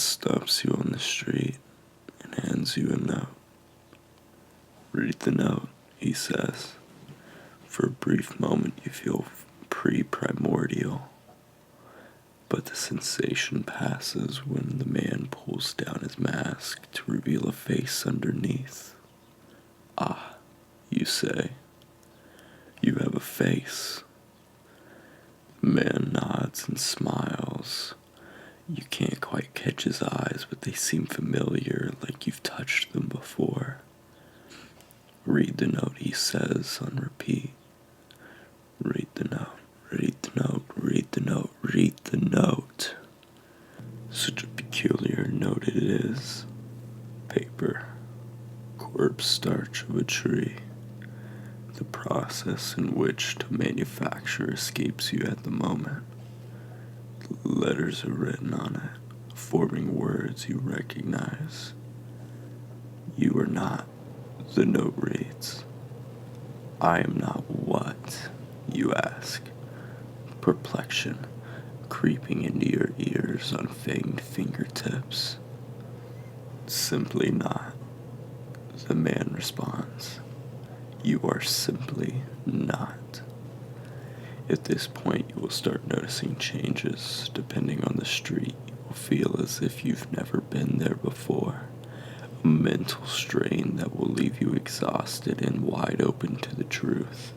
stops you on the street and hands you a note. Read the note, he says. For a brief moment you feel pre-primordial, but the sensation passes when the man pulls down his mask to reveal a face underneath. Ah, you say, you have a face. The man nods and smiles. You can't quite catch his eyes, but they seem familiar, like you've touched them before. Read the note, he says on repeat. Read the note, read the note, read the note, read the note. Such a peculiar note it is. Paper, corpse starch of a tree. The process in which to manufacture escapes you at the moment. Letters are written on it, forming words you recognize. You are not, the note reads. I am not what, you ask, perplexion creeping into your ears on fanged fingertips. Simply not, the man responds. You are simply not. At this point, you will start noticing changes. Depending on the street, you will feel as if you've never been there before. A mental strain that will leave you exhausted and wide open to the truth.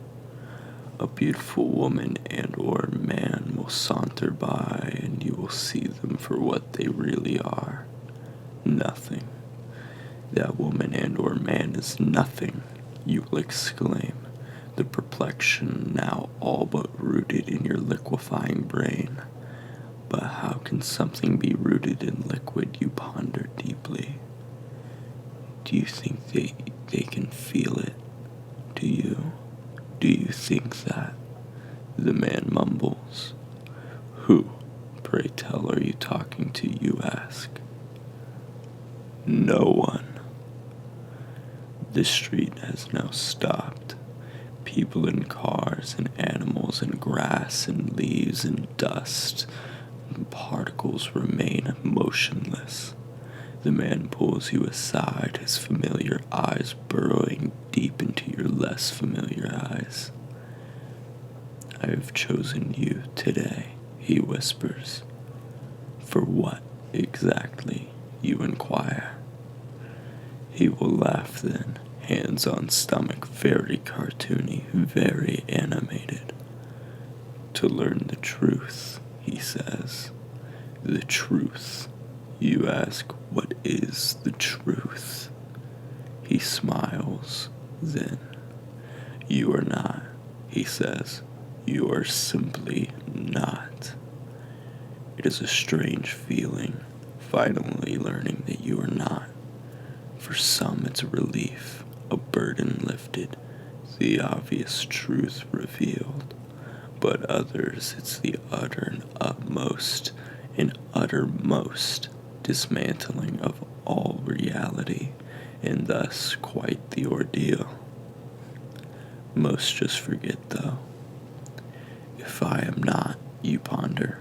A beautiful woman and or man will saunter by and you will see them for what they really are. Nothing. That woman and or man is nothing, you will exclaim, the perplexion now all but rooted in your liquefying brain. But how can something be rooted in liquid, you ponder deeply? Do you think they can feel it? Do you? Do you think that? The man mumbles. Who, pray tell, are you talking to, you ask? No one. The street has now stopped. People in cars and animals and grass and leaves and dust and particles remain motionless. The man pulls you aside, his familiar eyes burrowing deep into your less familiar eyes. I have chosen you today, he whispers. For what exactly, you inquire. He will laugh then, hands on stomach, very cartoony, very animated. To learn the truth, he says. The truth. You ask, what is the truth? He smiles, then. You are not, he says. You are simply not. It is a strange feeling, finally learning that you are not. For some it's a relief, a burden lifted, the obvious truth revealed. But others it's the utter and utmost and uttermost dismantling of all reality, and thus quite the ordeal. Most just forget, though. If I am not, you ponder,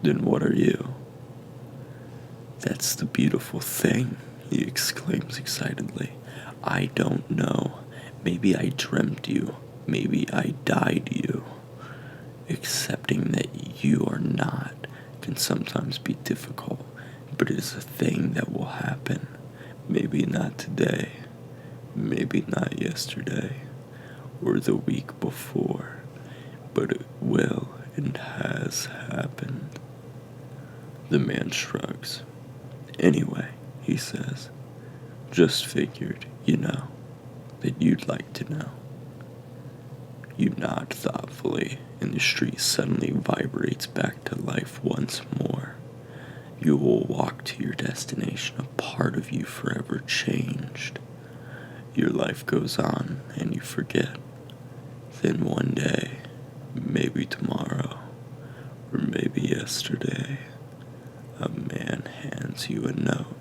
then what are you? That's the beautiful thing, he exclaims excitedly. I don't know. Maybe I dreamt you. Maybe I died you. Accepting that you are not can sometimes be difficult, but it is a thing that will happen. Maybe not today, maybe not yesterday, or the week before, but it will and has happened. The man shrugs. Anyway, he says, just figured, that you'd like to know. You nod thoughtfully, and the street suddenly vibrates back to life once more. You will walk to your destination, a part of you forever changed. Your life goes on, and you forget. Then one day, maybe tomorrow, or maybe yesterday, a man hands you a note.